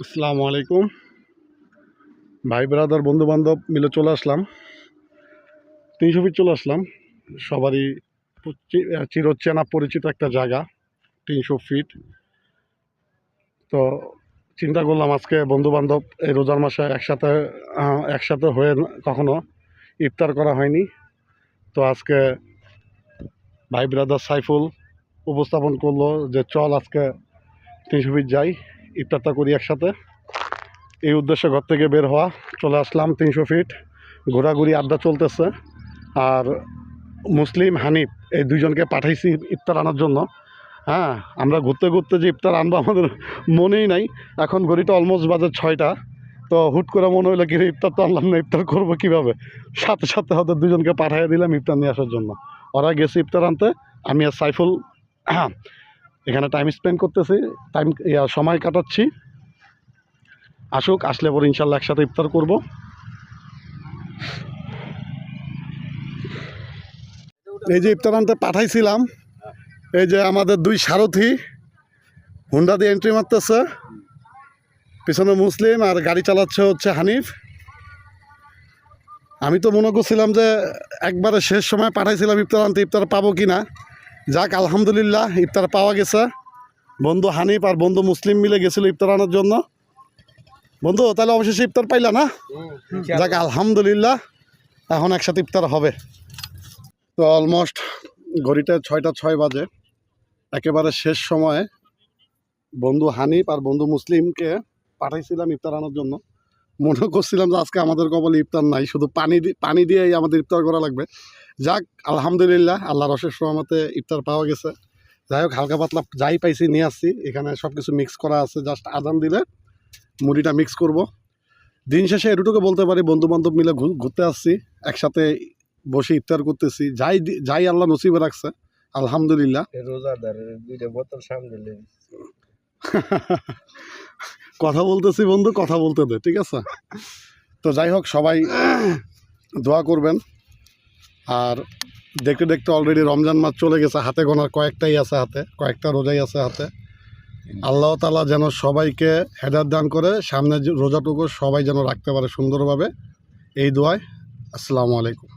আসসালামু আলাইকুম ভাই ব্রাদার বন্ধু বান্ধব মিলে চলে আসলাম 300 ফিট চলে আসলাম সবারই চিরচেনা পরিচিত একটা জায়গা 300 ফিট। তো চিন্তা করলাম আজকে বন্ধু বান্ধব এই রোজার মাসে একসাথে হয়ে কখনো ইফতার করা হয়নি। তো আজকে ভাই ব্রাদার সাইফুল উপস্থাপন করলো যে চল আজকে 300 ফিট যাই, ইফতারটা করি একসাথে। এই উদ্দেশ্যে ঘর থেকে বের হওয়া, চলে আসলাম 300 ফিট। ঘোরাঘুরি আড্ডা চলতেছে। আর মুসলিম হানিফ এই দুইজনকে পাঠাইছি ইফতার আনার জন্য। হ্যাঁ, আমরা ঘুরতে ঘুরতে যে ইফতার আনবো আমাদের মনেই নাই। এখন ঘড়িটা অলমোস্ট বাজে 6টা। তো হুট করে মনে হলো কি ইফতার তো আনলাম না, ইফতার করবো কীভাবে। সাথে সাথে হয়তো দুজনকে পাঠিয়ে দিলাম ইফতার নিয়ে আসার জন্য। ওরা গেছে ইফতার আনতে, আমি আর সাইফুল এখানে টাইম স্পেন্ড করতেছি, সময় কাটাচ্ছি। আসুক, আসলে পরে ইনশাল্লাহ একসাথে ইফতার করব। এই যে ইফতার আনতে পাঠাইছিলাম, এই যে আমাদের দুই সারথি হুন্ডা দিয়ে এন্ট্রি মারতেছে, পিছনে মুসলিম আর গাড়ি চালাচ্ছে হচ্ছে হানিফ। আমি তো মনে করছিলাম যে একবারে শেষ সময় পাঠাইছিলাম ইফতার আনতে, ইফতার পাবো কি না। যাক আলহামদুলিল্লাহ ইফতার পাওয়া গেছে। বন্ধু হানিফ আর বন্ধু মুসলিম মিলে গেছিল ইফতার আনার জন্য। বন্ধু তাহলে অবশেষে ইফতার পাইলা না? যাক আলহামদুলিল্লাহ, এখন একসাথে ইফতার হবে। তো অলমোস্ট ঘড়িটা 6টা 6 বাজে। একেবারে শেষ সময়ে বন্ধু হানিফ আর বন্ধু মুসলিমকে পাঠাইছিলাম ইফতার আনার জন্য। মনে করছিলাম যে আজকে আমাদের কপালে ইফতার নাই, শুধু পানি দিয়েই আমাদের ইফতার করা লাগবে। যাক আলহামদুলিল্লাহ, আল্লাহর অশেষ রহমতে ইফতার পাওয়া গেছে। যাই হোক, হালকা পাতলা যাই পাইছি নিয়ে আসছি। এখানে সব কিছু মিক্স করা আছে, জাস্ট আদান দিলে মুড়িটা মিক্স করব। দিন শেষে এটুকু বলতে পারি, বন্ধু বান্ধব মিলে ঘুরতে আসছি, একসাথে বসে ইফতার করতেছি। যাই আল্লাহ নসিবে রাখছে আলহামদুলিল্লাহ। কথা বলতেছি বন্ধু, কথা বলতে দে, ঠিক আছে? তো যাই হোক, সবাই দোয়া করবেন। আর দেখতে দেখতে অলরেডি রমজান মাস চলে গেছে, হাতে গোনার কয়েকটাই আছে, কয়েকটা রোজাই আছে হাতে। আল্লাহ তাআলা যেন সবাইকে হেদায়েত দান করে, সামনে রোজাটুকু সবাই যেন রাখতে পারে সুন্দরভাবে, এই দোয়ায়। আসসালামু আলাইকুম।